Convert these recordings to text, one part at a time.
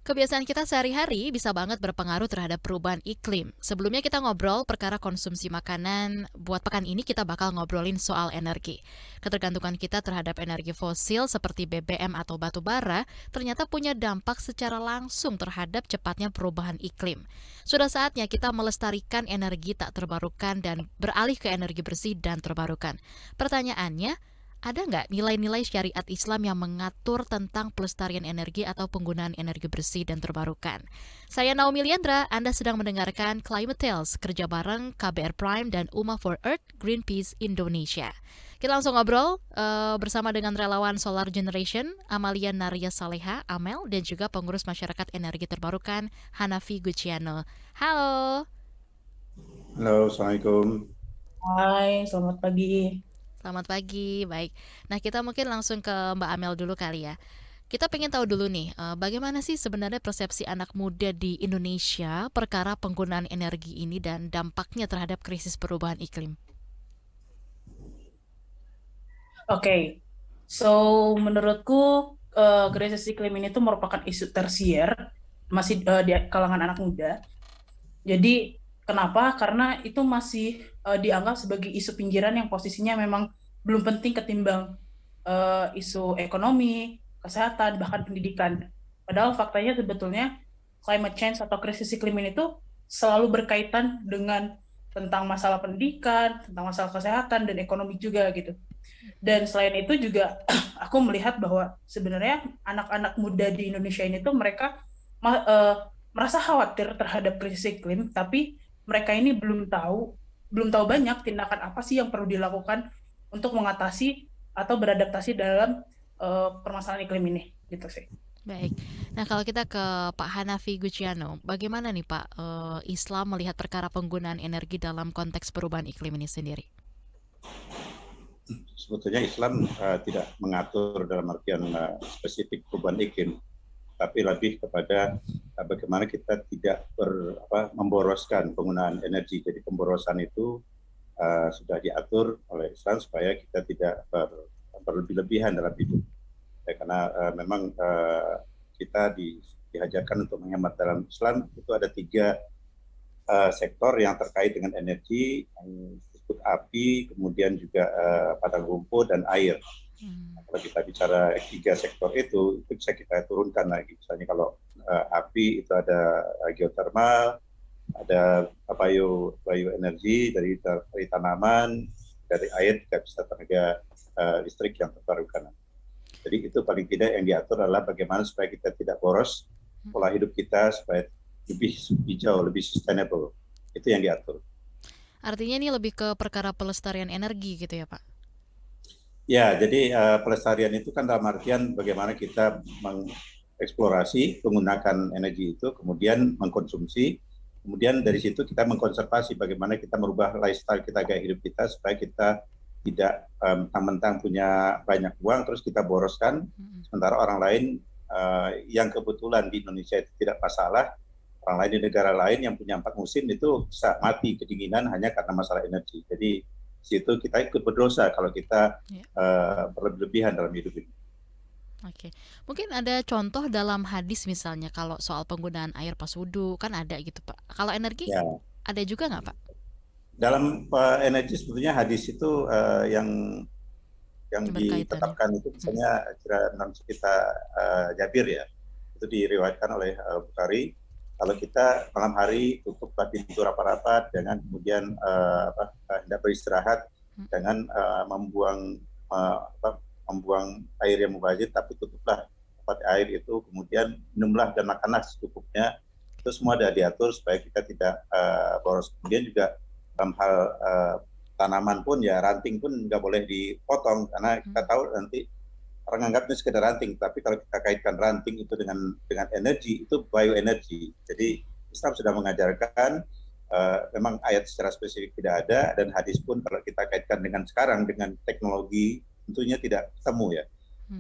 Kebiasaan kita sehari-hari bisa banget berpengaruh terhadap perubahan iklim. Sebelumnya kita ngobrol perkara konsumsi makanan, buat pekan ini kita bakal ngobrolin soal energi. Ketergantungan kita terhadap energi fosil seperti BBM atau batu bara ternyata punya dampak secara langsung terhadap cepatnya perubahan iklim. Sudah saatnya kita melestarikan energi tak terbarukan dan beralih ke energi bersih dan terbarukan. Pertanyaannya, ada nggak nilai-nilai syariat Islam yang mengatur tentang pelestarian energi atau penggunaan energi bersih dan terbarukan? Saya Naomi Liandra, Anda sedang mendengarkan Climate Tales, kerja bareng KBR Prime dan Uma for Earth Greenpeace Indonesia. Kita langsung ngobrol bersama dengan relawan Solar Generation, Amalia Narya Saleha, Amel, dan juga pengurus masyarakat energi terbarukan, Hanafi Guciano. Halo. Halo, Assalamualaikum. Hai, selamat pagi. Selamat pagi, baik. Nah, kita mungkin langsung ke Mbak Amel dulu kali ya. Kita pengen tahu dulu nih, bagaimana sih sebenarnya persepsi anak muda di Indonesia perkara penggunaan energi ini dan dampaknya terhadap krisis perubahan iklim? Oke, so menurutku krisis iklim ini tuh merupakan isu tersier masih di kalangan anak muda. Jadi kenapa? Karena itu masih dianggap sebagai isu pinggiran yang posisinya memang belum penting ketimbang isu ekonomi, kesehatan, bahkan pendidikan. Padahal faktanya sebetulnya climate change atau krisis iklim ini tuh selalu berkaitan dengan tentang masalah pendidikan, tentang masalah kesehatan dan ekonomi juga gitu. Dan selain itu juga aku melihat bahwa sebenarnya anak-anak muda di Indonesia ini tuh mereka merasa khawatir terhadap krisis iklim, tapi mereka ini belum tahu banyak tindakan apa sih yang perlu dilakukan untuk mengatasi atau beradaptasi dalam permasalahan iklim ini, gitu sih. Baik. Nah, kalau kita ke Pak Hanafi Guciano, bagaimana nih Pak Islam melihat perkara penggunaan energi dalam konteks perubahan iklim ini sendiri? Sebetulnya Islam tidak mengatur dalam artian spesifik perubahan iklim, tapi lebih kepada bagaimana kita tidak memboroskan penggunaan energi. Jadi pemborosan itu sudah diatur oleh Islam supaya kita tidak berlebih-lebihan dalam hidup. Ya, karena memang kita diajarkan untuk menghemat. Dalam Islam itu ada 3 sektor yang terkait dengan energi, yang disebut api, kemudian juga padang rumput dan air. Kalau kita bicara 3 sektor itu bisa kita turunkan lagi. Misalnya kalau api itu ada geotermal, ada bioenergi dari tanaman, dari air juga bisa tenaga listrik yang terbarukan. Jadi itu paling tidak yang diatur adalah bagaimana supaya kita tidak boros pola hidup kita supaya lebih hijau, lebih sustainable. Itu yang diatur. Artinya ini lebih ke perkara pelestarian energi gitu ya Pak? Ya, jadi pelestarian itu kan dalam artian bagaimana kita mengeksplorasi, menggunakan energi itu, kemudian mengkonsumsi, kemudian dari situ kita mengkonservasi bagaimana kita merubah lifestyle kita, gaya hidup kita, supaya kita tidak mentang-mentang punya banyak uang terus kita boroskan, sementara orang lain yang kebetulan di Indonesia itu tidak masalah, orang lain di negara lain yang punya 4 musim itu bisa mati kedinginan hanya karena masalah energi. Jadi situ kita ikut berdosa kalau kita berlebihan dalam hidup ini. Oke, mungkin ada contoh dalam hadis misalnya kalau soal penggunaan air pas wudu kan ada gitu Pak. Kalau energi Ya. ada juga nggak Pak? Dalam energi sebetulnya hadis itu yang ditetapkan itu misalnya dalam cerita Jabir ya, itu diriwayatkan oleh Bukhari. Kalau kita malam hari tutuplah pintu rapat-rapat, jangan kemudian hendak beristirahat, jangan membuang air yang mubazir, tapi tutuplah tempat air itu, kemudian minumlah dan makanlah secukupnya. Itu semua ada diatur supaya kita tidak boros. Kemudian juga dalam hal tanaman pun ya, ranting pun nggak boleh dipotong, karena kita tahu nanti orang anggapnya sekedar ranting, tapi kalau kita kaitkan ranting itu dengan energi, itu bioenergi. Jadi Islam sudah mengajarkan, memang ayat secara spesifik tidak ada, dan hadis pun kalau kita kaitkan dengan sekarang, dengan teknologi, tentunya tidak ketemu ya.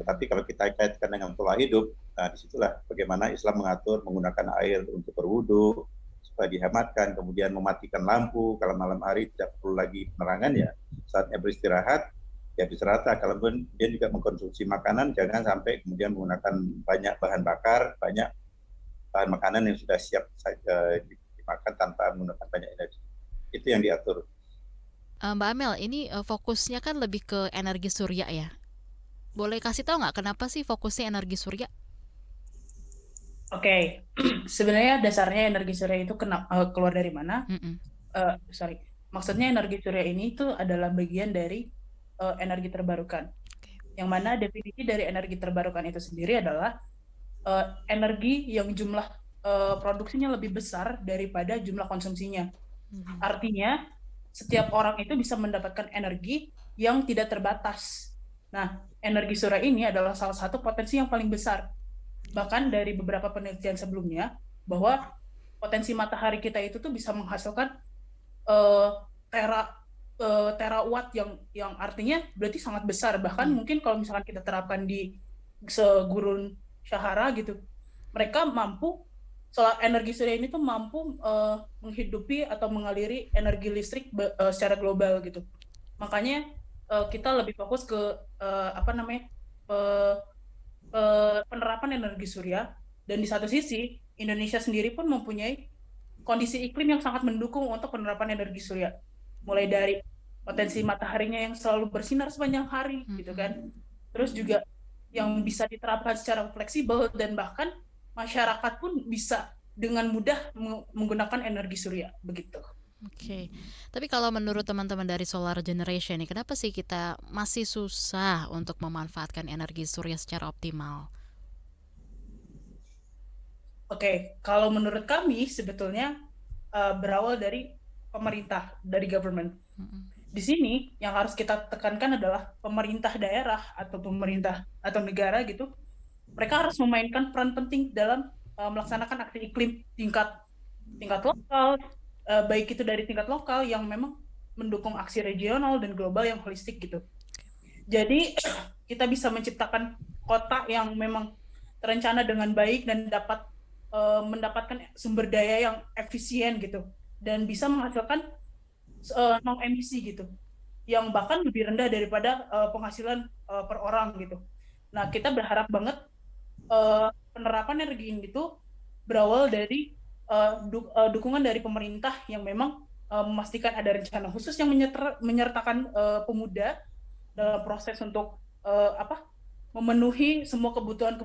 Tetapi kalau kita kaitkan dengan pola hidup, nah disitulah bagaimana Islam mengatur menggunakan air untuk berwudu, supaya dihematkan, kemudian mematikan lampu, kalau malam hari tidak perlu lagi penerangan ya, saatnya beristirahat, ya beristirahat. Kalau dia juga mengkonsumsi makanan, jangan sampai kemudian menggunakan banyak bahan bakar, banyak bahan makanan yang sudah siap dimakan tanpa menggunakan banyak energi. Itu yang diatur. Mbak Amel, ini fokusnya kan lebih ke energi surya ya. Boleh kasih tahu nggak kenapa sih fokusnya energi surya? Oke, sebenarnya dasarnya energi surya itu keluar dari mana? Mm-mm. Sorry, maksudnya energi surya ini itu adalah bagian dari energi terbarukan. Oke. Yang mana definisi dari energi terbarukan itu sendiri adalah energi yang jumlah produksinya lebih besar daripada jumlah konsumsinya. Mhm. Artinya, setiap orang itu bisa mendapatkan energi yang tidak terbatas. Nah, energi surya ini adalah salah satu potensi yang paling besar. Bahkan dari beberapa penelitian sebelumnya, bahwa potensi matahari kita itu tuh bisa menghasilkan terawatt yang artinya berarti sangat besar. Bahkan mungkin kalau misalkan kita terapkan di segurun Sahara gitu, mereka mampu, soal energi surya ini tuh mampu menghidupi atau mengaliri energi listrik secara global gitu. Makanya kita lebih fokus ke penerapan energi surya, dan di satu sisi Indonesia sendiri pun mempunyai kondisi iklim yang sangat mendukung untuk penerapan energi surya, mulai dari potensi mataharinya yang selalu bersinar sepanjang hari gitu kan, terus juga yang bisa diterapkan secara fleksibel, dan bahkan masyarakat pun bisa dengan mudah menggunakan energi surya begitu. Oke, tapi kalau menurut teman-teman dari Solar Generation nih, kenapa sih kita masih susah untuk memanfaatkan energi surya secara optimal? Oke, kalau menurut kami sebetulnya berawal dari pemerintah, dari government. Di sini yang harus kita tekankan adalah pemerintah daerah atau pemerintah atau negara gitu, mereka harus memainkan peran penting dalam melaksanakan aksi iklim tingkat lokal, baik itu dari tingkat lokal yang memang mendukung aksi regional dan global yang holistik gitu. Jadi kita bisa menciptakan kota yang memang terencana dengan baik dan dapat mendapatkan sumber daya yang efisien gitu, dan bisa menghasilkan non emisi gitu, yang bahkan lebih rendah daripada penghasilan per orang gitu. Nah, kita berharap banget penerapan energi ini itu berawal dari dukungan dari pemerintah yang memang memastikan ada rencana khusus yang menyertakan pemuda dalam proses untuk memenuhi semua kebutuhan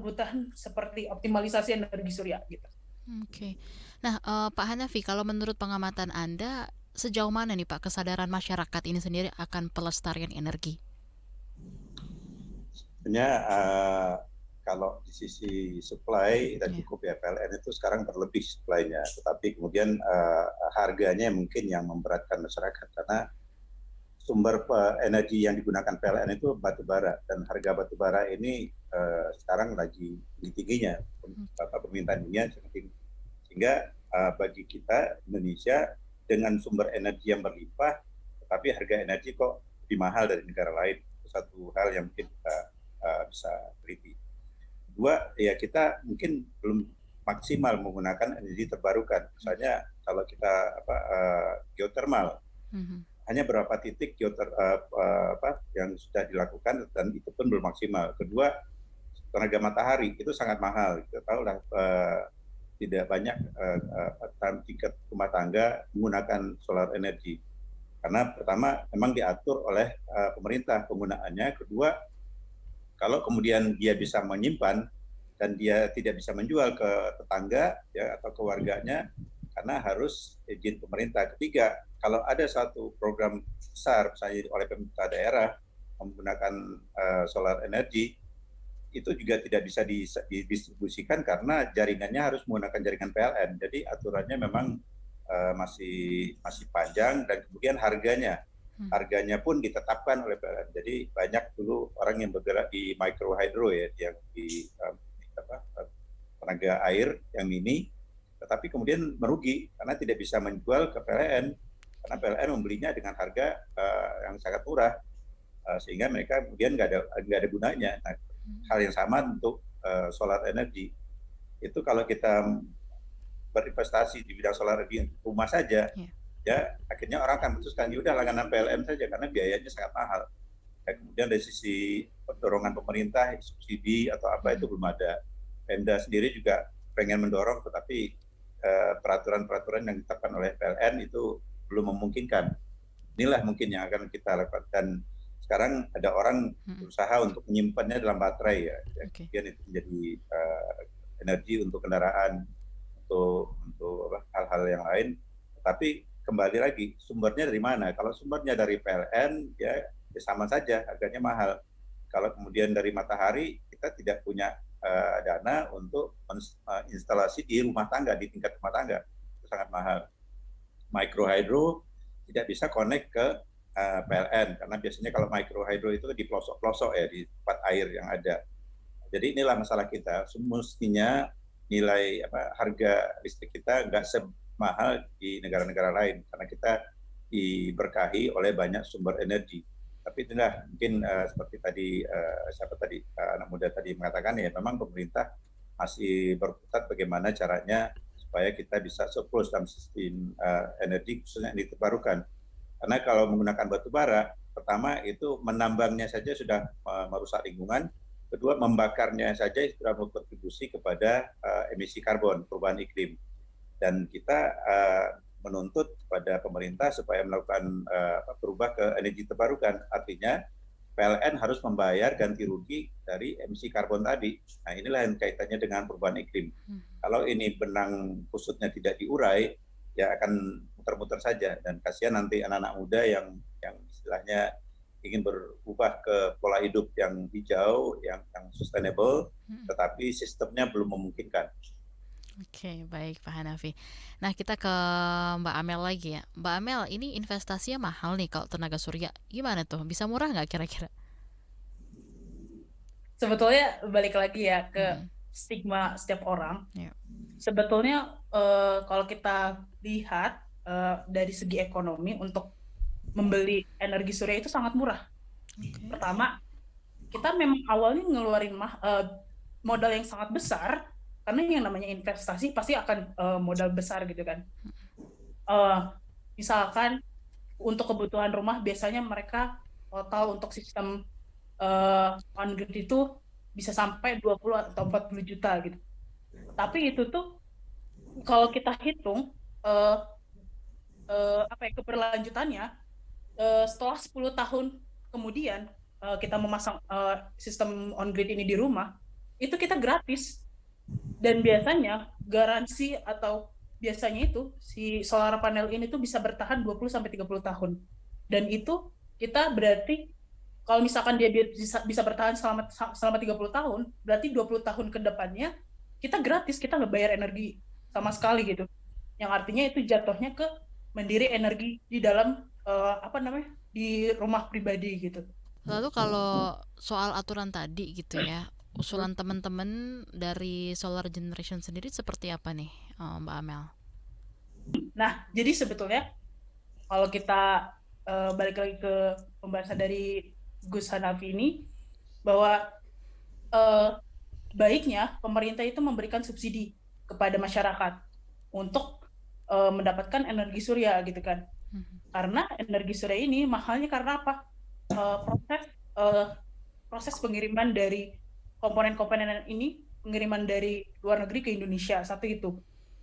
seperti optimalisasi energi surya gitu. Oke. Nah, Pak Hanafi, kalau menurut pengamatan Anda, sejauh mana nih Pak kesadaran masyarakat ini sendiri akan pelestarian energi? Sebenarnya kalau di sisi supply dan cukup ya, PLN itu sekarang berlebih supply-nya, tetapi kemudian harganya mungkin yang memberatkan masyarakat, karena sumber energi yang digunakan PLN itu batu bara, dan harga batu bara ini sekarang lagi tingginya, permintaan dunia sangat tinggi, sehingga bagi kita Indonesia dengan sumber energi yang berlimpah, tetapi harga energi kok lebih mahal dari negara lain. Itu satu hal yang mungkin kita bisa teliti. Dua, ya kita mungkin belum maksimal menggunakan energi terbarukan. Misalnya kalau kita geothermal, hanya berapa titik yang sudah dilakukan, dan itu pun belum maksimal. Kedua, tenaga matahari itu sangat mahal. Kita tahu lah tidak banyak dalam tingkat rumah tangga menggunakan solar energi. Karena pertama memang diatur oleh pemerintah penggunaannya. Kedua, kalau kemudian dia bisa menyimpan dan dia tidak bisa menjual ke tetangga ya atau ke warganya, karena harus izin pemerintah. Ketiga, kalau ada satu program besar misalnya oleh pemerintah daerah menggunakan solar energi, itu juga tidak bisa didistribusikan karena jaringannya harus menggunakan jaringan PLN. Jadi aturannya memang masih panjang, dan kemudian harganya pun ditetapkan oleh PLN. Jadi banyak dulu orang yang bergerak di micro hydro ya, yang di tenaga air yang mini, tetapi kemudian merugi karena tidak bisa menjual ke PLN, karena PLN membelinya dengan harga yang sangat murah, sehingga mereka kemudian nggak ada gunanya. Nah, hal yang sama untuk solar energi. Itu kalau kita berinvestasi di bidang solar energi untuk rumah saja, ya akhirnya orang akan memutuskan ya udah langganan PLN saja karena biayanya sangat mahal. Dan kemudian dari sisi dorongan pemerintah, subsidi atau apa itu belum ada. Pemda sendiri juga pengen mendorong, tetapi peraturan-peraturan yang ditetapkan oleh PLN itu belum memungkinkan. Inilah mungkin yang akan kita lakukan. Dan sekarang ada orang berusaha untuk menyimpannya dalam baterai ya. Kemudian itu menjadi energi untuk kendaraan, untuk hal-hal yang lain. Tapi kembali lagi, sumbernya dari mana? Kalau sumbernya dari PLN, ya sama saja, harganya mahal. Kalau kemudian dari matahari, kita tidak punya dana untuk instalasi di rumah tangga, di tingkat rumah tangga. Itu sangat mahal. Micro hydro tidak bisa connect ke PLN, karena biasanya kalau micro hydro itu di pelosok-pelosok ya, di tempat air yang ada. Jadi inilah masalah kita. Semestinya nilai harga listrik kita nggak semahal di negara-negara lain, karena kita diberkahi oleh banyak sumber energi. Tapi itulah mungkin seperti tadi anak muda tadi mengatakan, ya memang pemerintah masih berkutat bagaimana caranya supaya kita bisa surplus dalam sistem energi, khususnya yang terbarukan. Karena kalau menggunakan batu bara, pertama itu menambangnya saja sudah merusak lingkungan, kedua membakarnya saja sudah berkontribusi kepada emisi karbon, perubahan iklim. Dan kita menuntut kepada pemerintah supaya melakukan berubah ke energi terbarukan. Artinya PLN harus membayar ganti rugi dari emisi karbon tadi. Nah, inilah yang kaitannya dengan perubahan iklim. Kalau ini benang kusutnya tidak diurai, ya akan muter-muter saja. Dan kasihan nanti anak-anak muda yang istilahnya ingin berubah ke pola hidup yang hijau, yang sustainable, tetapi sistemnya belum memungkinkan. Oke, baik Pak Hanafi. Nah, kita ke Mbak Amel lagi ya. Mbak Amel, ini investasinya mahal nih kalau tenaga surya. Gimana tuh? Bisa murah nggak kira-kira? Sebetulnya balik lagi ya ke stigma setiap orang. Sebetulnya kalau kita lihat dari segi ekonomi, untuk membeli energi surya itu sangat murah. Pertama, kita memang awalnya ngeluarin modal yang sangat besar, karena yang namanya investasi pasti akan modal besar gitu kan. Misalkan untuk kebutuhan rumah biasanya mereka total untuk sistem on-grid itu bisa sampai 20 atau 40 juta gitu. Tapi itu tuh kalau kita hitung keberlanjutannya, setelah 10 tahun kemudian kita memasang sistem on-grid ini di rumah, itu kita gratis. Dan biasanya garansi atau biasanya itu si solar panel ini tuh bisa bertahan 20-30 tahun. Dan itu kita berarti kalau misalkan dia bisa bertahan selama 30 tahun, berarti 20 tahun ke depannya kita gratis, kita nggak bayar energi sama sekali gitu. Yang artinya itu jatuhnya ke mandiri energi di dalam di rumah pribadi gitu. Lalu kalau soal aturan tadi gitu ya, usulan teman-teman dari Solar Generation sendiri seperti apa nih, Mbak Amel? Nah, jadi sebetulnya kalau kita balik lagi ke pembahasan dari Gus Hanafi ini, bahwa baiknya pemerintah itu memberikan subsidi kepada masyarakat untuk mendapatkan energi surya gitu kan. Karena energi surya ini mahalnya karena apa? Proses pengiriman dari komponen-komponen ini, pengiriman dari luar negeri ke Indonesia, satu itu.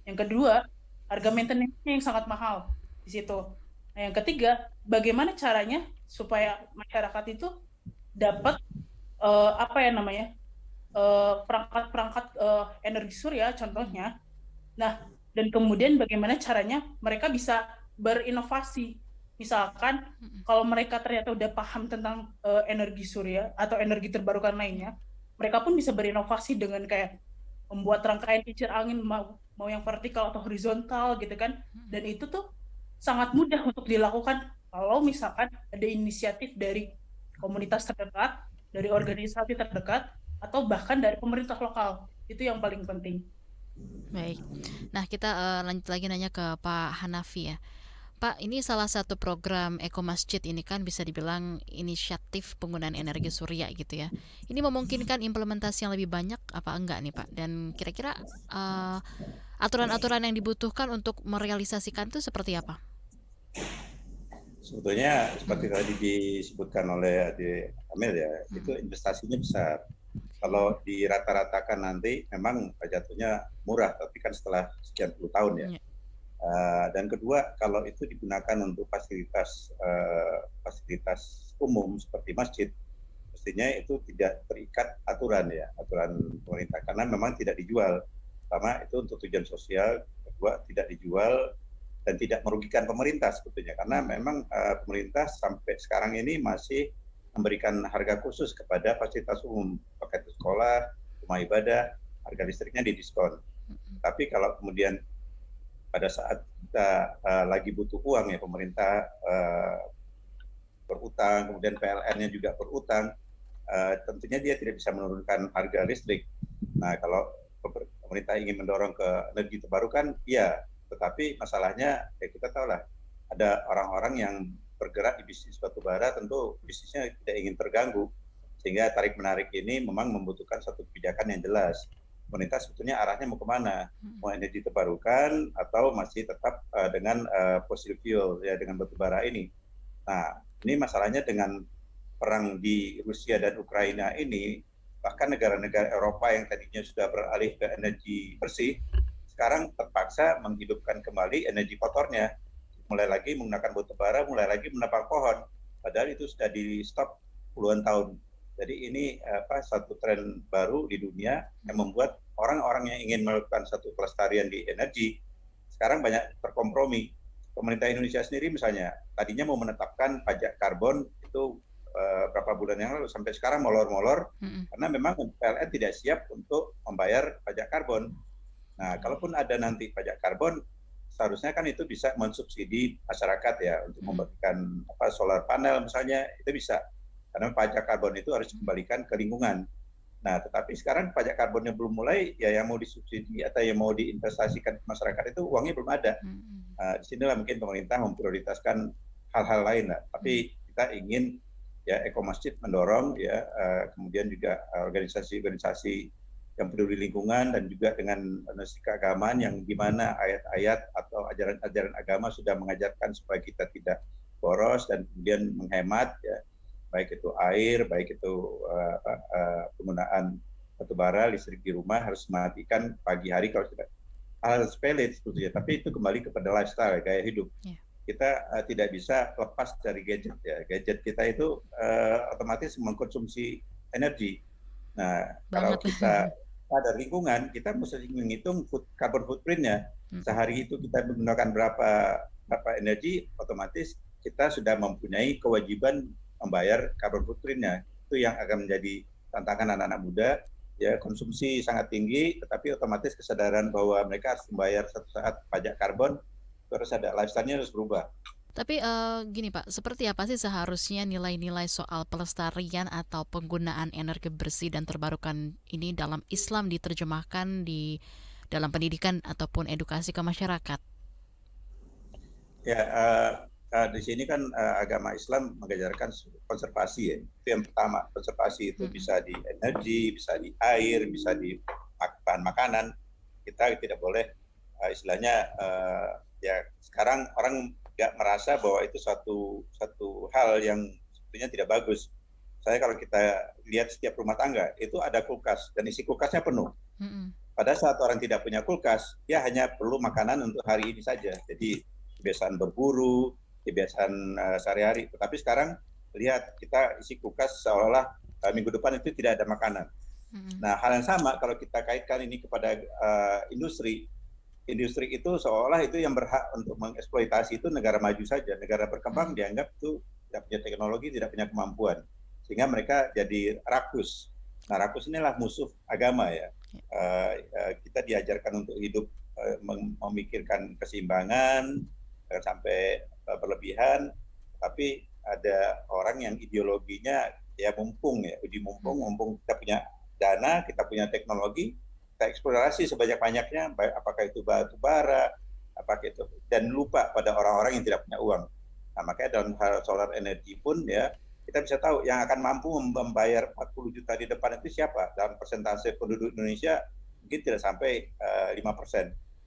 Yang kedua, harga maintenance-nya yang sangat mahal di situ. Nah, yang ketiga, bagaimana caranya supaya masyarakat itu dapat perangkat-perangkat energi surya contohnya. Nah, dan kemudian bagaimana caranya mereka bisa berinovasi. Misalkan kalau mereka ternyata udah paham tentang energi surya atau energi terbarukan lainnya, mereka pun bisa berinovasi dengan kayak membuat rangkaian kincir angin mau yang vertikal atau horizontal gitu kan. Dan itu tuh sangat mudah untuk dilakukan kalau misalkan ada inisiatif dari komunitas terdekat, dari organisasi terdekat, atau bahkan dari pemerintah lokal. Itu yang paling penting. Baik. Nah, kita lanjut lagi nanya ke Pak Hanafi ya. Pak, ini salah satu program Eko Masjid ini kan bisa dibilang inisiatif penggunaan energi surya gitu ya. Ini memungkinkan implementasi yang lebih banyak apa enggak nih Pak? Dan kira-kira aturan-aturan yang dibutuhkan untuk merealisasikan itu seperti apa? Sebetulnya seperti tadi disebutkan oleh Ade Amel ya, itu investasinya besar. Kalau dirata-ratakan nanti memang jatuhnya murah, tapi kan setelah sekian puluh tahun ya. Iya. Dan kedua, kalau itu digunakan untuk fasilitas umum seperti masjid, mestinya itu tidak terikat aturan ya, aturan pemerintah, karena memang tidak dijual. Pertama itu untuk tujuan sosial, kedua tidak dijual dan tidak merugikan pemerintah sebetulnya, karena memang pemerintah sampai sekarang ini masih memberikan harga khusus kepada fasilitas umum, pakai sekolah, rumah ibadah, harga listriknya didiskon. Tapi kalau kemudian pada saat kita lagi butuh uang ya, pemerintah berutang, kemudian PLN-nya juga berutang, tentunya dia tidak bisa menurunkan harga listrik. Nah, kalau pemerintah ingin mendorong ke energi terbarukan, iya, tetapi masalahnya ya kita tahu lah, ada orang-orang yang bergerak di bisnis batubara, tentu bisnisnya tidak ingin terganggu, sehingga tarik menarik ini memang membutuhkan satu kebijakan yang jelas. Pemerintah sebetulnya arahnya mau kemana? Mau energi terbarukan atau masih tetap dengan fossil fuel ya, dengan batubara ini? Nah, ini masalahnya dengan perang di Rusia dan Ukraina ini, bahkan negara-negara Eropa yang tadinya sudah beralih ke energi bersih, sekarang terpaksa menghidupkan kembali energi kotornya, mulai lagi menggunakan batubara, mulai lagi menebang pohon, padahal itu sudah di stop puluhan tahun. Jadi ini satu tren baru di dunia yang membuat orang-orang yang ingin melakukan satu pelestarian di energi sekarang banyak terkompromi. Pemerintah Indonesia sendiri misalnya tadinya mau menetapkan pajak karbon itu berapa bulan yang lalu, sampai sekarang molor-molor karena memang PLN tidak siap untuk membayar pajak karbon. Nah, kalaupun ada nanti pajak karbon, seharusnya kan itu bisa mensubsidi masyarakat ya untuk membagikan solar panel misalnya, itu bisa. Karena pajak karbon itu harus dikembalikan ke lingkungan. Nah, tetapi sekarang pajak karbonnya belum mulai, ya yang mau disubsidi atau yang mau diinvestasikan ke masyarakat itu uangnya belum ada. Di sinilah mungkin pemerintah memprioritaskan hal-hal lain lah. Tapi kita ingin ya Ekomasjid mendorong ya, kemudian juga organisasi-organisasi yang peduli lingkungan dan juga dengan organisasi keagamaan yang gimana ayat-ayat atau ajaran-ajaran agama sudah mengajarkan supaya kita tidak boros dan kemudian menghemat ya, baik itu air, baik itu penggunaan batubara, listrik di rumah harus mematikan pagi hari kalau tidak. Hal sepele sebetulnya, tapi itu kembali kepada lifestyle, gaya hidup. Kita tidak bisa lepas dari gadget ya. Gadget kita itu otomatis mengkonsumsi energi. Nah, kalau kita pada lingkungan, kita mesti menghitung carbon footprint-nya. Sehari itu kita menggunakan berapa energi, otomatis kita sudah mempunyai kewajiban membayar carbon footprint-nya. Itu yang akan menjadi tantangan anak-anak muda. Ya, konsumsi sangat tinggi, tetapi otomatis kesadaran bahwa mereka harus membayar satu saat pajak karbon, terus ada lifestyle-nya harus berubah. Tapi gini Pak, seperti apa sih seharusnya nilai-nilai soal pelestarian atau penggunaan energi bersih dan terbarukan ini dalam Islam diterjemahkan di dalam pendidikan ataupun edukasi ke masyarakat? Ya, di sini kan agama Islam mengajarkan konservasi ya. Itu yang pertama, konservasi itu bisa di energi, bisa di air, bisa di bahan makanan. Kita tidak boleh istilahnya ya sekarang orang nggak merasa bahwa itu satu hal yang sebetulnya tidak bagus. Saya kalau kita lihat setiap rumah tangga itu ada kulkas dan isi kulkasnya penuh. Pada saat orang tidak punya kulkas, dia hanya perlu makanan untuk hari ini saja. Jadi kebiasaan berburu, kebiasaan sehari-hari. Tetapi sekarang lihat kita isi kulkas seolah-olah minggu depan itu tidak ada makanan. Nah, hal yang sama kalau kita kaitkan ini kepada industri itu seolah itu yang berhak untuk mengeksploitasi itu negara maju saja. Negara berkembang dianggap itu tidak punya teknologi, tidak punya kemampuan. Sehingga mereka jadi rakus. Nah, rakus inilah musuh agama ya. Kita diajarkan untuk hidup memikirkan keseimbangan, jangan sampai berlebihan, tapi ada orang yang ideologinya ya mumpung kita punya dana, kita punya teknologi, kita eksplorasi sebanyak-banyaknya, apakah itu batu bara, apakah itu, dan lupa pada orang-orang yang tidak punya uang. Nah, makanya dalam hal solar energi pun ya kita bisa tahu yang akan mampu membayar 40 juta di depan itu siapa. Dalam persentase penduduk Indonesia mungkin tidak sampai 5%.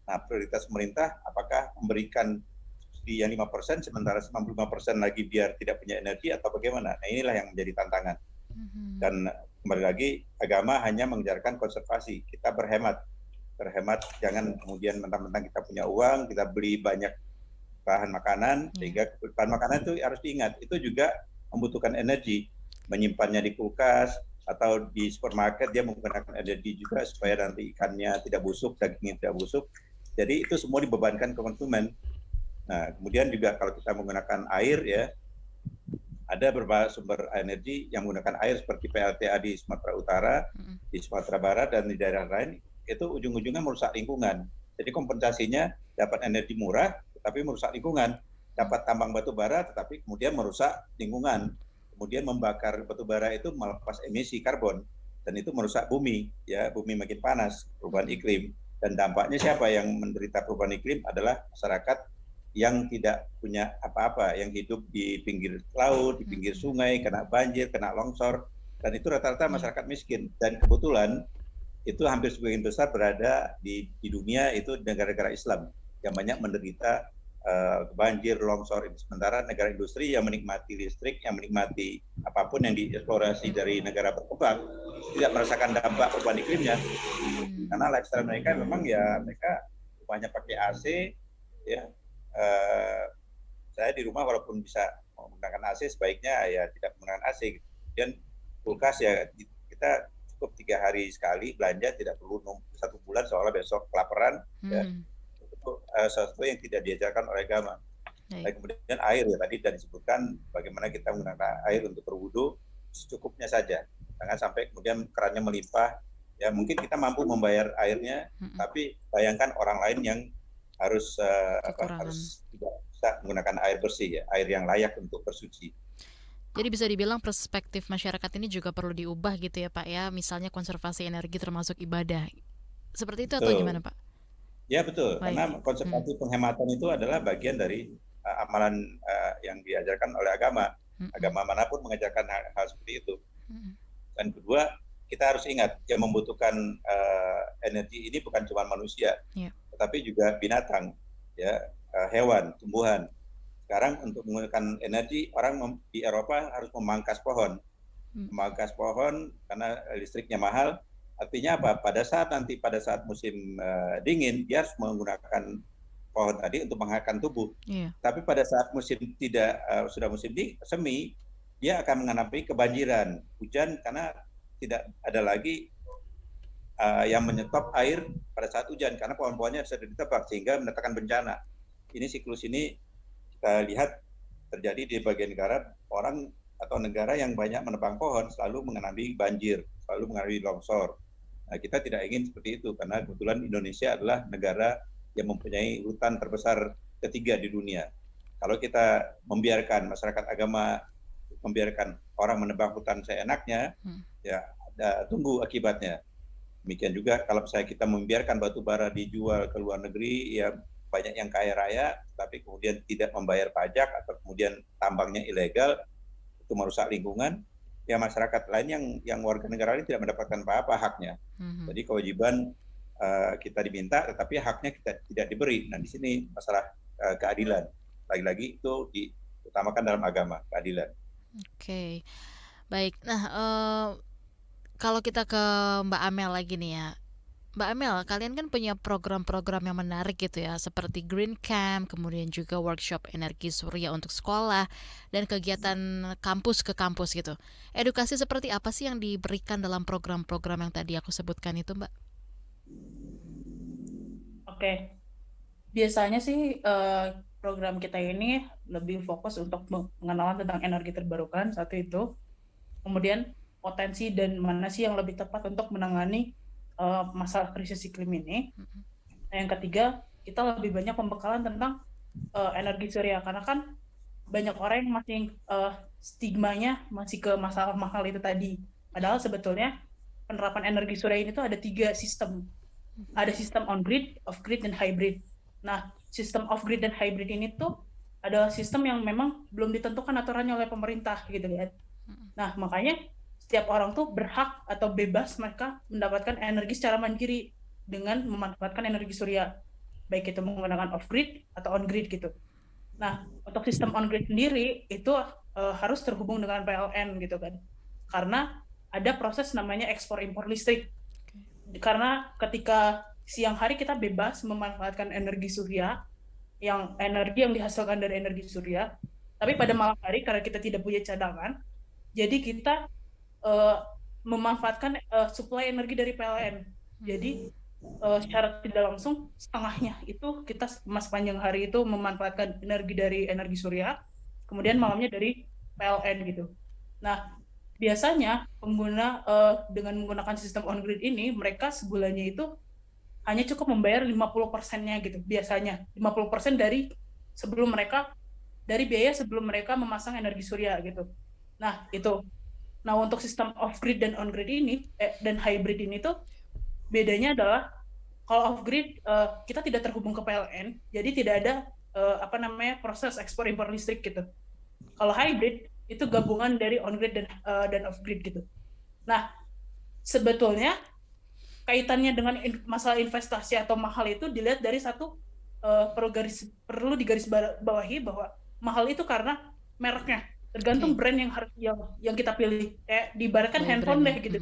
Nah, prioritas pemerintah apakah memberikan subsidi yang 5% sementara 95% lagi biar tidak punya energi atau bagaimana? Nah, inilah yang menjadi tantangan. Dan kembali lagi agama hanya mengajarkan konservasi. Kita berhemat, jangan kemudian mentang-mentang kita punya uang, kita beli banyak bahan makanan, sehingga bahan makanan itu harus diingat, itu juga membutuhkan energi, menyimpannya di kulkas atau di supermarket dia menggunakan energi juga supaya nanti ikannya tidak busuk, dagingnya tidak busuk. Jadi itu semua dibebankan ke konsumen. Nah, kemudian juga kalau kita menggunakan air ya, ada beberapa sumber energi yang menggunakan air seperti PLTA di Sumatera Utara, di Sumatera Barat dan di daerah lain, itu ujung-ujungnya merusak lingkungan. Jadi kompensasinya dapat energi murah, tetapi merusak lingkungan. Dapat tambang batu bara, tetapi kemudian merusak lingkungan. Kemudian membakar batu bara itu melepas emisi karbon, dan itu merusak bumi. Ya, bumi makin panas, perubahan iklim. Dan dampaknya siapa yang menderita perubahan iklim adalah masyarakat yang tidak punya apa-apa, yang hidup di pinggir laut, di pinggir sungai, kena banjir, kena longsor, dan itu rata-rata masyarakat miskin. Dan kebetulan itu hampir sebagian besar berada di dunia itu negara-negara Islam yang banyak menderita banjir, longsor. Sementara negara industri yang menikmati listrik, yang menikmati apapun yang dieksplorasi dari negara berkembang tidak merasakan dampak perubahan iklimnya, karena lifestyle mereka memang ya mereka rumahnya pakai AC, ya. Saya di rumah walaupun bisa menggunakan AC, sebaiknya ya tidak menggunakan AC. Dan kulkas ya kita cukup 3 hari sekali belanja, tidak perlu 1 bulan soalnya besok kelaparan. Ya. Itu sesuatu yang tidak diajarkan oleh agama. Nah, kemudian air ya tadi sudah disebutkan bagaimana kita menggunakan air untuk berwudu secukupnya saja, jangan sampai kemudian kerannya melimpah. Ya mungkin kita mampu membayar airnya, tapi bayangkan orang lain yang harus tidak bisa menggunakan air bersih, ya, air yang layak untuk bersuci. Jadi bisa dibilang perspektif masyarakat ini juga perlu diubah gitu ya Pak ya, misalnya konservasi energi termasuk ibadah. Seperti itu atau gimana Pak? Ya betul, karena konservasi penghematan itu adalah bagian dari amalan yang diajarkan oleh agama. Agama manapun mengajarkan hal seperti itu. Dan kedua, kita harus ingat yang membutuhkan energi ini bukan cuma manusia, tetapi juga binatang, ya, hewan, tumbuhan. Sekarang untuk menggunakan energi, orang di Eropa harus memangkas pohon. Memangkas pohon karena listriknya mahal. Artinya apa? Pada saat musim dingin, dia harus menggunakan pohon tadi untuk menghangatkan tubuh. Tapi pada saat musim sudah musim semi, dia akan menghadapi kebanjiran, hujan, karena tidak ada lagi yang menyetop air pada saat hujan karena pohon-pohonnya sudah ditebang sehingga mendatangkan bencana. Ini siklus ini kita lihat terjadi di bagian negara orang atau negara yang banyak menebang pohon selalu mengalami banjir, selalu mengalami longsor. Nah, kita tidak ingin seperti itu karena kebetulan Indonesia adalah negara yang mempunyai hutan terbesar ketiga di dunia. Kalau kita membiarkan masyarakat agama, membiarkan orang menebang hutan seenaknya, ya tunggu akibatnya. Demikian juga kalau misalnya kita membiarkan batu bara dijual ke luar negeri, ya banyak yang kaya raya, tapi kemudian tidak membayar pajak atau kemudian tambangnya ilegal, itu merusak lingkungan. Ya masyarakat lain yang warga negara lain tidak mendapatkan apa-apa haknya. Jadi kewajiban kita diminta, tetapi haknya kita tidak diberi. Nah di sini masalah keadilan. Lagi-lagi itu diutamakan dalam agama, keadilan. Oke, baik. Nah, kalau kita ke Mbak Amel lagi nih ya, Mbak Amel, kalian kan punya program-program yang menarik gitu ya, seperti Green Camp, kemudian juga workshop energi surya untuk sekolah, dan kegiatan kampus ke kampus gitu. Edukasi seperti apa sih yang diberikan dalam program-program yang tadi aku sebutkan itu, Mbak? Oke, biasanya sih program kita ini lebih fokus untuk pengenalan tentang energi terbarukan, satu itu. Kemudian potensi dan mana sih yang lebih tepat untuk menangani masalah krisis iklim ini. Nah, yang ketiga, kita lebih banyak pembekalan tentang energi surya, karena kan banyak orang yang masih stigmanya masih ke masalah mahal itu tadi. Padahal sebetulnya penerapan energi surya ini tuh ada 3 sistem. Ada sistem on-grid, off-grid, dan hybrid. Nah, sistem off-grid dan hybrid ini tuh adalah sistem yang memang belum ditentukan aturannya oleh pemerintah gitu kan. Nah, makanya setiap orang tuh berhak atau bebas mereka mendapatkan energi secara mandiri dengan memanfaatkan energi surya, baik itu menggunakan off-grid atau on-grid gitu. Nah, untuk sistem on-grid sendiri itu harus terhubung dengan PLN gitu kan. Karena ada proses namanya ekspor impor listrik. Karena ketika siang hari kita bebas memanfaatkan energi surya, energi yang dihasilkan dari energi surya, tapi pada malam hari karena kita tidak punya cadangan, jadi kita memanfaatkan suplai energi dari PLN. Jadi secara tidak langsung setengahnya itu kita sepanjang hari itu memanfaatkan energi dari energi surya, kemudian malamnya dari PLN gitu. Nah, biasanya pengguna dengan menggunakan sistem on-grid ini, mereka sebulannya itu hanya cukup membayar 50%-nya gitu, biasanya. 50% dari biaya sebelum mereka memasang energi surya gitu. Nah, itu. Nah, untuk sistem off-grid dan on-grid ini, dan hybrid ini tuh, bedanya adalah kalau off-grid kita tidak terhubung ke PLN, jadi tidak ada proses ekspor impor listrik gitu. Kalau hybrid itu gabungan dari on-grid dan off-grid gitu. Nah, sebetulnya kaitannya dengan masalah investasi atau mahal itu dilihat dari satu perlu digarisbawahi bahwa mahal itu karena mereknya, tergantung brand yang kita pilih. Diibaratkan handphone deh gitu.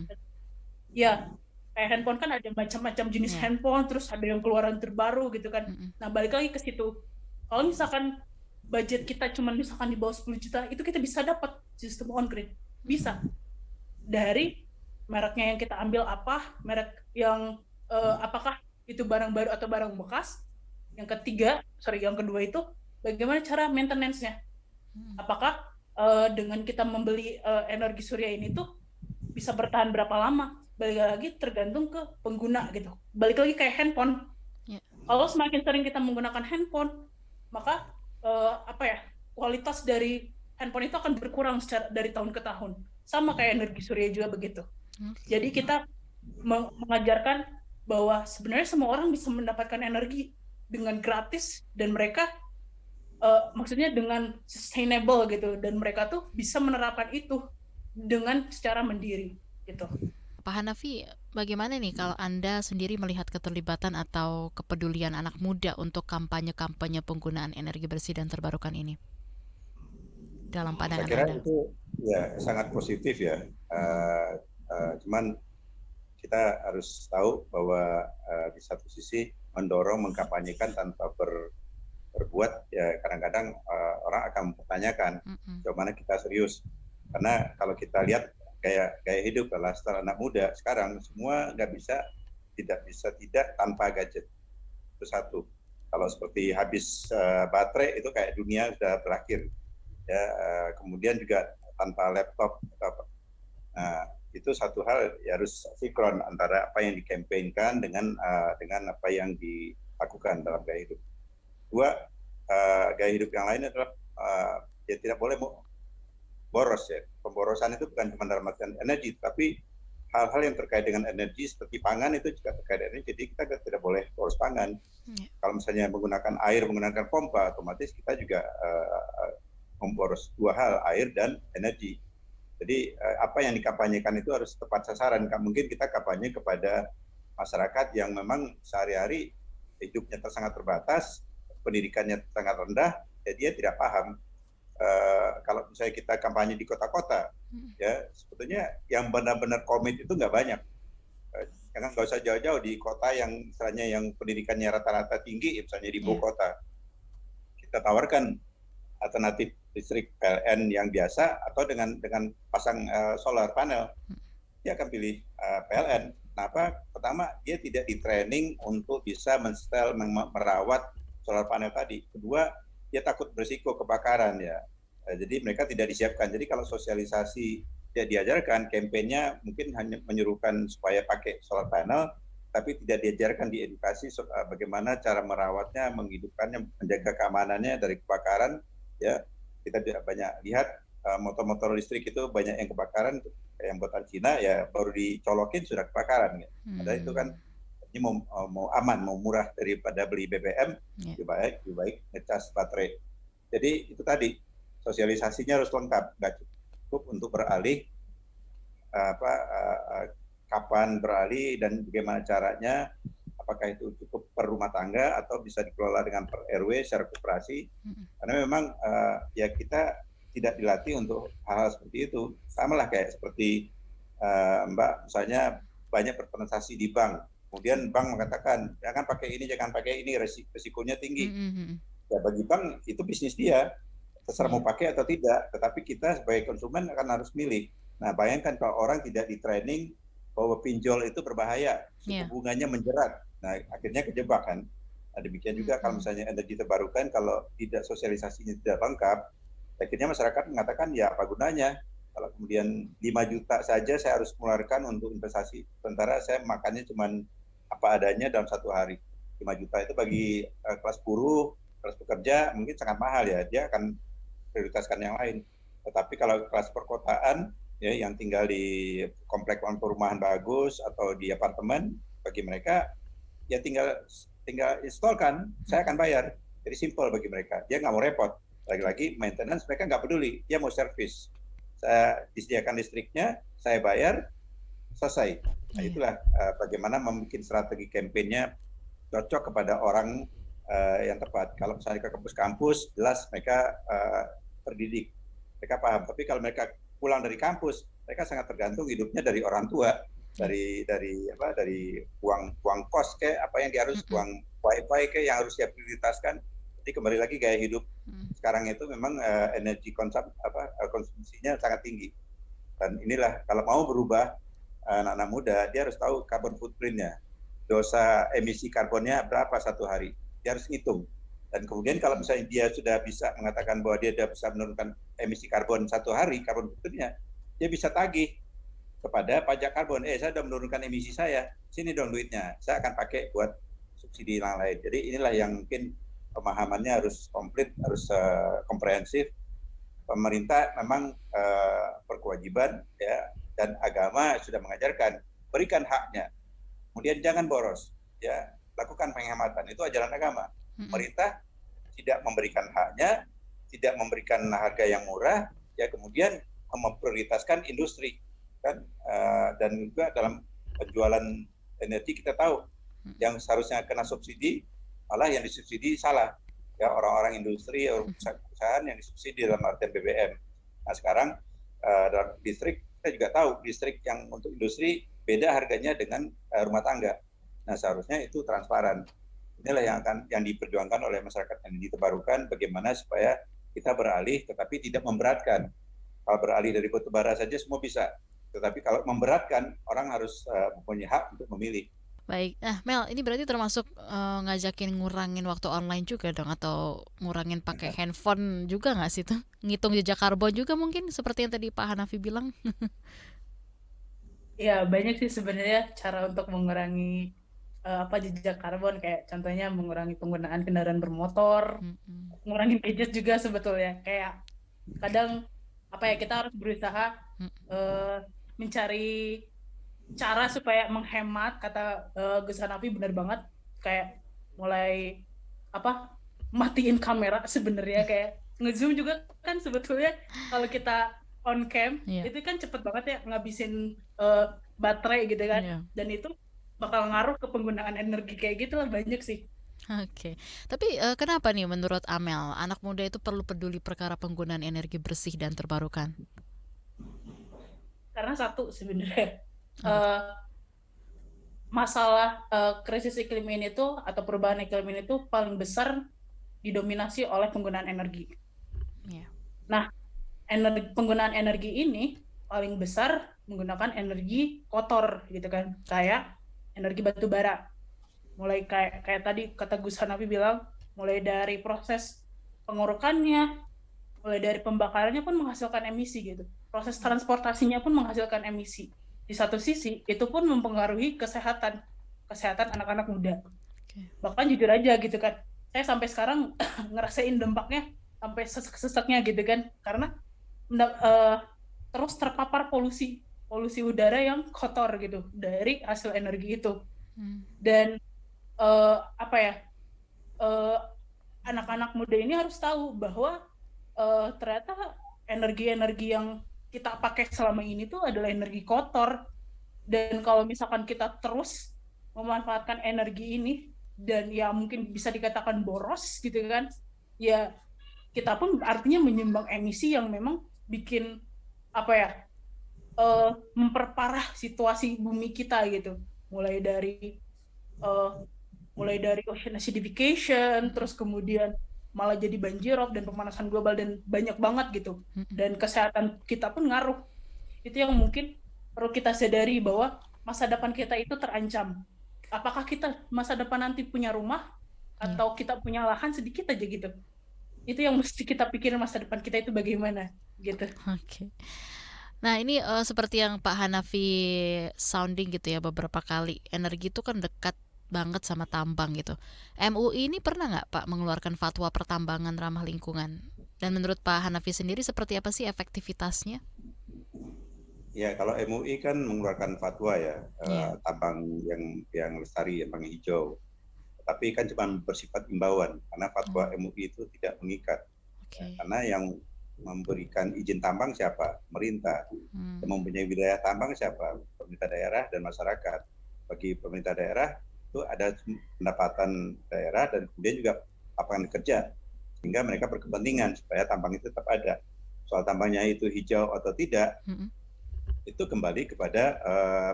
Ya, handphone kan ada macam-macam jenis handphone, terus ada yang keluaran terbaru gitu kan. Nah, balik lagi ke situ. Kalau misalkan budget kita cuma misalkan di bawah 10 juta, itu kita bisa dapat sistem on-grid. Bisa. Dari mereknya yang kita ambil merek yang apakah itu barang baru atau barang bekas. Yang kedua itu bagaimana cara maintenance-nya. Apakah dengan kita membeli energi surya ini tuh bisa bertahan berapa lama? Balik lagi tergantung ke pengguna gitu. Balik lagi kayak handphone. Kalau semakin sering kita menggunakan handphone, maka kualitas dari handphone itu akan berkurang dari tahun ke tahun. Sama kayak energi surya juga begitu. Jadi kita mengajarkan bahwa sebenarnya semua orang bisa mendapatkan energi dengan gratis dan mereka maksudnya dengan sustainable gitu, dan mereka tuh bisa menerapkan itu dengan secara mandiri gitu. Pak Hanafi, bagaimana nih kalau Anda sendiri melihat keterlibatan atau kepedulian anak muda untuk kampanye-kampanye penggunaan energi bersih dan terbarukan ini dalam pandangan Anda? Saya kira itu ya sangat positif ya. Cuman kita harus tahu bahwa di satu sisi mendorong mengkampanyekan tanpa berbuat, ya kadang-kadang orang akan mempertanyakan bagaimana kita serius. Karena kalau kita lihat gaya hidup lifestyle anak muda sekarang, semua tidak bisa tanpa gadget. Itu satu. Kalau seperti habis baterai itu kayak dunia sudah berakhir. Ya, kemudian juga tanpa laptop. Nah, itu satu hal ya, harus sinkron antara apa yang dikampanyinkan dengan apa yang dilakukan dalam gaya hidup. Dua, gaya hidup yang lain adalah ya tidak boleh boros ya. Pemborosan itu bukan cuma dalam artian energi, tapi hal-hal yang terkait dengan energi seperti pangan itu juga terkait dengan energi. Jadi kita tidak boleh boros pangan. Kalau misalnya menggunakan air, menggunakan pompa, otomatis kita juga memboros dua hal, air dan energi. Jadi apa yang dikampanyekan itu harus tepat sasaran. Mungkin kita kampanye kepada masyarakat yang memang sehari-hari hidupnya sangat terbatas, pendidikannya sangat rendah, ya dia tidak paham. Kalau misalnya kita kampanye di kota-kota, ya sebetulnya yang benar-benar komit itu nggak banyak. Jangan nggak usah jauh-jauh di kota yang misalnya yang pendidikannya rata-rata tinggi, misalnya di ibu kota. Kita tawarkan alternatif listrik PLN yang biasa atau dengan pasang solar panel, dia akan pilih PLN. Kenapa? Pertama, dia tidak di training untuk bisa menstel merawat solar panel tadi. Kedua, dia takut berisiko kebakaran ya. Jadi mereka tidak disiapkan. Jadi kalau sosialisasi dia diajarkan, kampanyenya mungkin hanya menyuruhkan supaya pakai solar panel, tapi tidak diajarkan di edukasi bagaimana cara merawatnya, menghidupkannya, menjaga keamanannya dari kebakaran. Ya, kita tidak banyak lihat motor-motor listrik itu banyak yang kebakaran, yang buatan Cina ya baru dicolokin sudah kebakaran. Padahal itu kan ini mau aman, mau murah daripada beli BBM, lebih baik ngecas baterai. Jadi itu tadi sosialisasinya harus lengkap, nggak cukup untuk beralih kapan beralih dan bagaimana caranya. Apakah itu cukup per rumah tangga atau bisa dikelola dengan per RW secara koperasi? Karena memang ya kita tidak dilatih untuk hal-hal seperti itu. Sama lah kayak seperti Mbak, misalnya banyak bertransaksi di bank, kemudian bank mengatakan jangan pakai ini, jangan pakai ini, resikonya tinggi. Ya bagi bank itu bisnis dia, terserah mau pakai atau tidak, tetapi kita sebagai konsumen akan harus milih. Nah bayangkan kalau orang tidak di training bahwa pinjol itu berbahaya, suku bunganya menjerat, nah akhirnya kejebak kan. Nah, demikian juga kalau misalnya energi terbarukan, kalau tidak sosialisasinya tidak lengkap, akhirnya masyarakat mengatakan ya apa gunanya, kalau kemudian 5 juta saja saya harus mengeluarkan untuk investasi, sementara saya makannya cuma apa adanya dalam satu hari. 5 juta itu bagi kelas buruh, kelas pekerja mungkin sangat mahal ya, dia akan prioritaskan yang lain. Tetapi kalau kelas perkotaan ya yang tinggal di komplek perumahan bagus atau di apartemen, bagi mereka ya tinggal installkan, saya akan bayar. Jadi simple bagi mereka, dia nggak mau repot. Lagi-lagi maintenance mereka nggak peduli, dia mau service. Saya disediakan listriknya, saya bayar, selesai. Nah itulah bagaimana membuat strategi kampanye cocok kepada orang yang tepat. Kalau misalnya ke kampus-kampus, jelas mereka terdidik, mereka paham. Tapi kalau mereka pulang dari kampus, mereka sangat tergantung hidupnya dari orang tua, dari uang kos kayak apa yang dia harus, uang wifi kayak yang harus dia prioritaskan. Jadi kembali lagi gaya hidup sekarang itu memang energi konsumsinya sangat tinggi. Dan inilah kalau mau berubah anak-anak muda, dia harus tahu carbon footprint-nya, dosa emisi karbonnya berapa satu hari, dia harus ngitung. Dan kemudian kalau misalnya dia sudah bisa mengatakan bahwa dia sudah bisa menurunkan emisi karbon satu hari, carbon footprint-nya, dia bisa tagih kepada pajak karbon, saya sudah menurunkan emisi saya, sini dong duitnya, saya akan pakai buat subsidi yang lain. Jadi inilah yang mungkin pemahamannya harus komplit, harus komprehensif. Pemerintah memang berkewajiban ya, dan agama sudah mengajarkan, berikan haknya, kemudian jangan boros, ya lakukan penghematan, itu ajaran agama. Pemerintah tidak memberikan haknya, tidak memberikan harga yang murah, ya kemudian memprioritaskan industri kan, dan juga dalam penjualan energi kita tahu yang seharusnya kena subsidi malah yang disubsidi salah, ya orang-orang industri, perusahaan yang disubsidi dalam artian BBM. Nah sekarang dalam listrik kita juga tahu listrik yang untuk industri beda harganya dengan rumah tangga. Nah seharusnya itu transparan. Inilah yang diperjuangkan oleh masyarakat energi terbarukan, bagaimana supaya kita beralih tetapi tidak memberatkan. Kalau beralih dari batu bara saja semua bisa, tetapi kalau memberatkan orang harus mempunyai hak untuk memilih. Baik, Mel, ini berarti termasuk ngajakin ngurangin waktu online juga dong, atau ngurangin pakai handphone juga nggak sih tuh? Ngitung jejak karbon juga mungkin seperti yang tadi Pak Hanafi bilang. Ya banyak sih sebenarnya cara untuk mengurangi jejak karbon, kayak contohnya mengurangi penggunaan kendaraan bermotor, mengurangi gadget juga sebetulnya. Kayak kadang kita harus berusaha mencari cara supaya menghemat. Kata Gus Hanafi benar banget, kayak mulai matiin kamera sebenarnya, kayak ngezoom juga kan sebetulnya kalau kita on cam itu kan cepet banget ya ngabisin baterai gitu kan, dan itu bakal ngaruh ke penggunaan energi kayak gitu lah, banyak sih. Oke. Tapi kenapa nih menurut Amel anak muda itu perlu peduli perkara penggunaan energi bersih dan terbarukan? Karena satu sebenarnya masalah krisis iklim ini tuh atau perubahan iklim ini tuh paling besar didominasi oleh penggunaan energi. Nah, penggunaan energi ini paling besar menggunakan energi kotor gitu kan, kayak energi batu bara. Mulai kayak tadi kata Gus Hanafi bilang, mulai dari proses pengurukannya, mulai dari pembakarannya pun menghasilkan emisi gitu. Proses transportasinya pun menghasilkan emisi. Di satu sisi itu pun mempengaruhi kesehatan anak-anak muda. Bahkan jujur aja gitu kan, saya sampai sekarang ngerasain dampaknya sampai sesek-seseknya gitu kan, karena terus terpapar polusi udara yang kotor gitu dari hasil energi itu. Dan anak-anak muda ini harus tahu bahwa ternyata energi-energi yang kita pakai selama ini tuh adalah energi kotor, dan kalau misalkan kita terus memanfaatkan energi ini dan ya mungkin bisa dikatakan boros gitu kan, ya kita pun artinya menyumbang emisi yang memang bikin memperparah situasi bumi kita gitu. Mulai dari eh, ocean acidification, terus kemudian malah jadi banjirop dan pemanasan global dan banyak banget gitu. Dan kesehatan kita pun ngaruh. Itu yang mungkin perlu kita sadari bahwa masa depan kita itu terancam. Apakah kita masa depan nanti punya rumah Iya. atau kita punya lahan sedikit aja gitu. Itu yang mesti kita pikirin, masa depan kita itu bagaimana gitu. Oke. Nah, ini seperti yang Pak Hanafi sounding gitu ya beberapa kali. Energi itu kan dekat banget sama tambang gitu. MUI ini pernah nggak Pak mengeluarkan fatwa pertambangan ramah lingkungan? Dan menurut Pak Hanafi sendiri seperti apa sih efektivitasnya? Ya, kalau MUI kan mengeluarkan fatwa ya, Iya. tambang yang lestari, yang hijau. Tapi kan cuma bersifat imbauan, karena fatwa MUI itu tidak mengikat. Ya, Oke. karena yang memberikan izin tambang siapa? Pemerintah. Yang Hmm. mempunyai wilayah tambang siapa? Pemerintah daerah dan masyarakat. Bagi pemerintah daerah itu ada pendapatan daerah dan kemudian juga lapangan kerja, sehingga mereka berkepentingan supaya tambang itu tetap ada. Soal tambangnya itu hijau atau tidak, Mm-mm. itu kembali kepada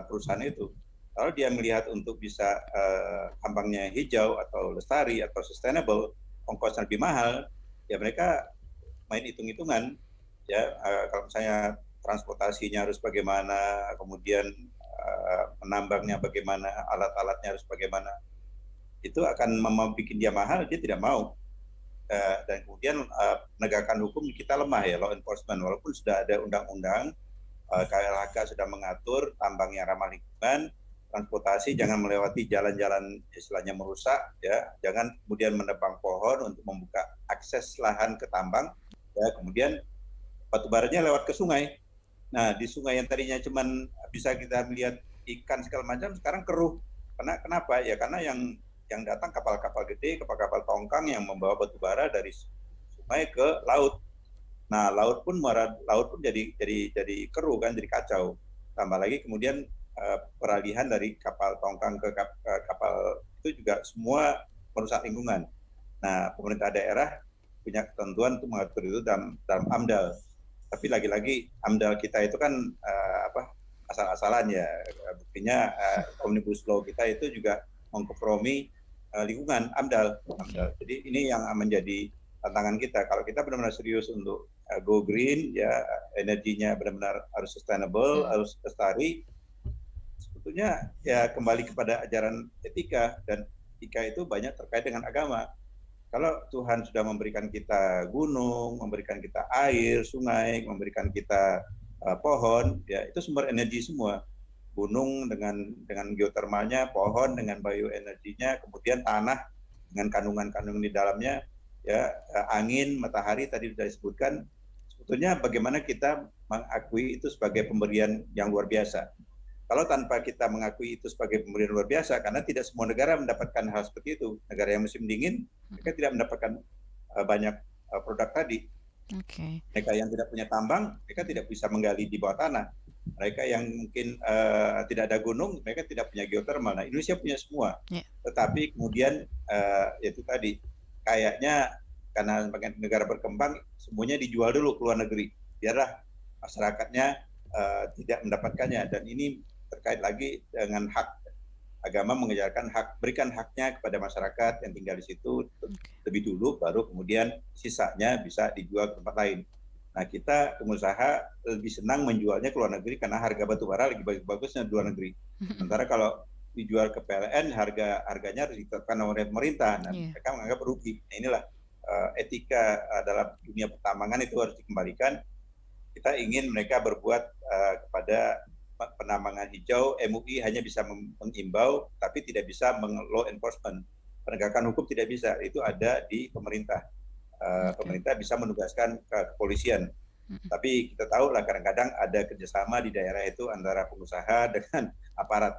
perusahaan itu. Kalau dia melihat untuk bisa tambangnya hijau atau lestari atau sustainable, ongkosnya lebih mahal, ya mereka main hitung-hitungan. Ya, kalau misalnya transportasinya harus bagaimana, kemudian menambangnya bagaimana, alat-alatnya harus bagaimana, itu akan membuat dia mahal, dia tidak mau. Dan kemudian penegakan hukum kita lemah ya, law enforcement, walaupun sudah ada undang-undang, KLHK sudah mengatur tambang yang ramah lingkungan, transportasi jangan melewati jalan-jalan istilahnya merusak, ya, jangan kemudian menebang pohon untuk membuka akses lahan ke tambang, ya, kemudian batu baranya lewat ke sungai. Nah, di sungai yang tadinya cuman bisa kita melihat ikan segala macam, sekarang keruh. Kenapa? Ya karena yang datang kapal-kapal gede, kapal-kapal tongkang yang membawa batu bara dari sungai ke laut. Nah, laut pun jadi keruh kan, jadi kacau. Tambah lagi kemudian peralihan dari kapal tongkang ke kapal itu juga semua merusak lingkungan. Nah, pemerintah daerah punya ketentuan untuk mengatur itu dalam AMDAL. Tapi lagi-lagi AMDAL kita itu kan asal-asalan ya. Buktinya Omnibus Law kita itu juga mengkompromi lingkungan AMDAL. Jadi ini yang menjadi tantangan kita. Kalau kita benar-benar serius untuk go green, ya energinya benar-benar harus sustainable, harus lestari, sebetulnya ya kembali kepada ajaran etika, dan etika itu banyak terkait dengan agama. Kalau Tuhan sudah memberikan kita gunung, memberikan kita air, sungai, memberikan kita pohon, ya itu sumber energi semua. Gunung dengan geotermalnya, pohon dengan bioenerginya, kemudian tanah dengan kandungan-kandungan di dalamnya, ya angin, matahari tadi sudah disebutkan. Sebetulnya bagaimana kita mengakui itu sebagai pemberian yang luar biasa. Kalau tanpa kita mengakui itu sebagai pemberian luar biasa, karena tidak semua negara mendapatkan hal seperti itu. Negara yang musim dingin, mereka tidak mendapatkan banyak produk tadi. Oke. Mereka yang tidak punya tambang, mereka tidak bisa menggali di bawah tanah. Mereka yang mungkin tidak ada gunung, mereka tidak punya geotermal. Nah, Indonesia punya semua. Yeah. Tetapi kemudian itu tadi, kayaknya karena negara berkembang, semuanya dijual dulu ke luar negeri. Biarlah masyarakatnya tidak mendapatkannya. Dan ini terkait lagi dengan hak. Agama mengejarkan hak, berikan haknya kepada masyarakat yang tinggal di situ lebih dulu, baru kemudian sisanya bisa dijual ke tempat lain. Nah, kita pengusaha lebih senang menjualnya ke luar negeri karena harga batu bara lagi bagus-bagusnya di luar negeri. Sementara kalau dijual ke PLN, harganya harus ditetapkan oleh pemerintah, dan mereka menganggap rugi. Nah, inilah etika dalam dunia pertambangan itu harus dikembalikan. Kita ingin mereka berbuat kepada penambangan hijau, MUI hanya bisa mengimbau, tapi tidak bisa law enforcement. Penegakan hukum tidak bisa, itu ada di pemerintah. Pemerintah bisa menugaskan ke kepolisian. Tapi kita tahu lah kadang-kadang ada kerjasama di daerah itu antara pengusaha dengan aparat.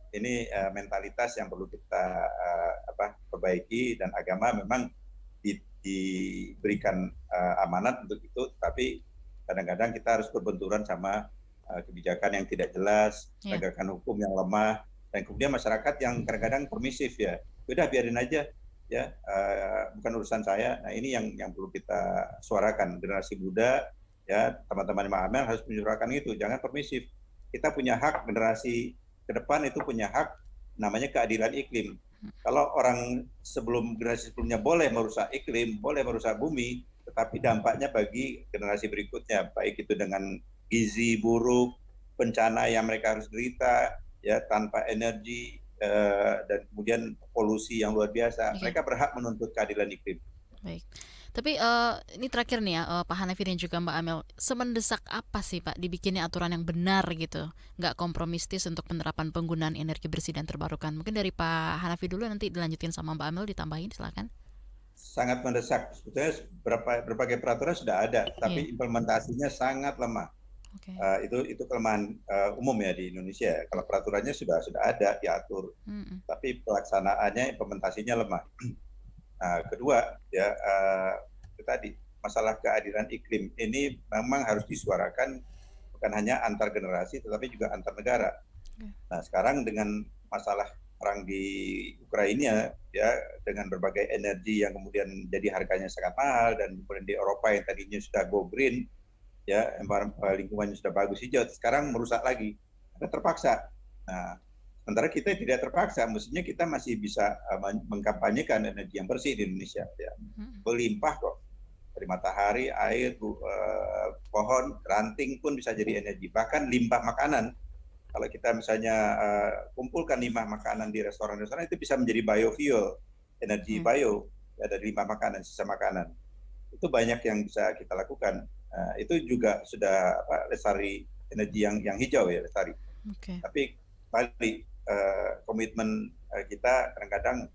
Ini mentalitas yang perlu kita perbaiki, dan agama memang diberikan amanat untuk itu, tapi kadang-kadang kita harus berbenturan sama kebijakan yang tidak jelas, penegakan hukum yang lemah, dan kemudian masyarakat yang kadang-kadang permisif ya. Udah biarin aja ya, bukan urusan saya. Nah, ini yang perlu kita suarakan. Generasi muda ya teman-teman Mbak Amel harus menyuarakan itu, jangan permisif. Kita punya hak, generasi ke depan itu punya hak namanya keadilan iklim. Kalau orang generasi sebelumnya boleh merusak iklim, boleh merusak bumi, tetapi dampaknya bagi generasi berikutnya, baik itu dengan gizi buruk, bencana yang mereka harus derita, ya tanpa energi, dan kemudian polusi yang luar biasa. Oke. Mereka berhak menuntut keadilan iklim. Baik. Tapi ini terakhir nih ya, Pak Hanafi dan juga Mbak Amel, semendesak apa sih Pak dibikinnya aturan yang benar gitu, nggak kompromistis untuk penerapan penggunaan energi bersih dan terbarukan? Mungkin dari Pak Hanafi dulu, nanti dilanjutin sama Mbak Amel, ditambahin silakan. Sangat mendesak. Sebetulnya berbagai peraturan sudah ada, tapi Iya. implementasinya sangat lemah. Oke. Itu kelemahan umum ya di Indonesia. Kalau peraturannya sudah ada diatur, Mm-mm. tapi pelaksanaannya, implementasinya lemah. Nah, kedua ya itu tadi masalah keadilan iklim ini memang harus disuarakan bukan hanya antar generasi tetapi juga antar negara. Oke. Nah, sekarang dengan masalah perang di Ukraina ya dengan berbagai energi yang kemudian jadi harganya sangat mahal dan kemudian di Eropa yang tadinya sudah go green ya lingkungannya sudah bagus hijau sekarang merusak lagi. Karena terpaksa. Nah, sementara kita tidak terpaksa, mestinya kita masih bisa mengkampanyekan energi yang bersih di Indonesia. Ya. Mm-mm. Berlimpah kok. Dari matahari, air, pohon, ranting pun bisa jadi energi. Bahkan limbah makanan. Kalau kita misalnya kumpulkan limbah makanan di restoran-restoran, itu bisa menjadi biofuel, energi bio ya, dari limbah makanan, sisa makanan. Itu banyak yang bisa kita lakukan. Itu juga sudah lestari energi yang hijau ya, lestari. Oke. Tapi balik komitmen kita kadang-kadang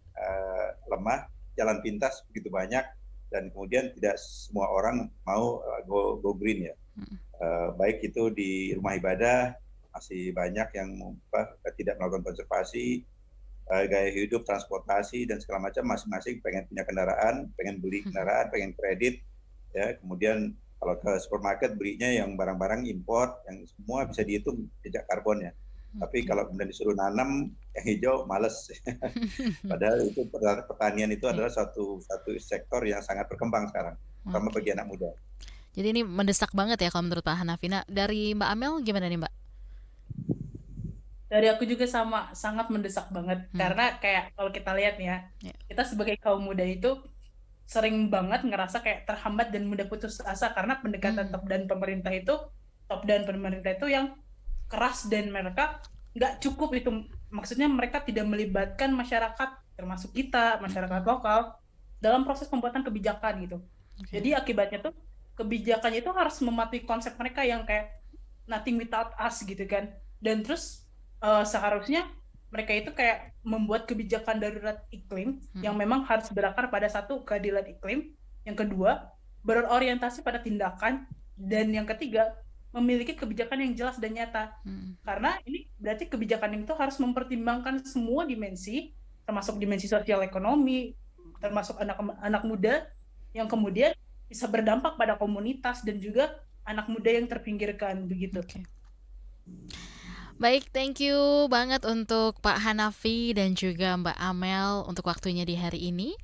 lemah, jalan pintas begitu banyak dan kemudian tidak semua orang mau go green ya. Baik itu di rumah ibadah masih banyak yang tidak melakukan konservasi, gaya hidup, transportasi dan segala macam, masing-masing pengen punya kendaraan, pengen beli kendaraan, pengen kredit ya. Kemudian kalau ke supermarket belinya yang barang-barang import yang semua bisa dihitung jejak karbonnya. Tapi kalau kemudian disuruh nanam yang hijau, males. Padahal itu pertanian itu adalah satu sektor yang sangat berkembang sekarang, terutama bagi anak muda. Jadi ini mendesak banget ya kalau menurut Pak Hanafi. Nah, dari Mbak Amel gimana nih Mbak? Dari aku juga sama, sangat mendesak banget. Karena kayak kalau kita lihat ya, kita sebagai kaum muda itu sering banget ngerasa kayak terhambat dan mudah putus asa karena pendekatan top down pemerintah itu yang keras dan mereka nggak cukup itu. Maksudnya mereka tidak melibatkan masyarakat, termasuk kita, masyarakat lokal, dalam proses pembuatan kebijakan gitu. Jadi akibatnya tuh kebijakannya itu harus mematuhi konsep mereka yang kayak nothing without us gitu kan. Dan terus seharusnya mereka itu kayak membuat kebijakan darurat iklim yang memang harus berakar pada satu, keadilan iklim, yang kedua berorientasi pada tindakan, dan yang ketiga memiliki kebijakan yang jelas dan nyata. Karena ini berarti kebijakan itu harus mempertimbangkan semua dimensi, termasuk dimensi sosial ekonomi, termasuk anak muda yang kemudian bisa berdampak pada komunitas dan juga anak muda yang terpinggirkan begitu. Baik, thank you banget untuk Pak Hanafi dan juga Mbak Amel untuk waktunya di hari ini.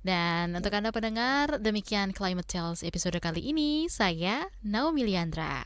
Dan untuk Anda pendengar, demikian Climate Tales episode kali ini. Saya Naomi Liandra.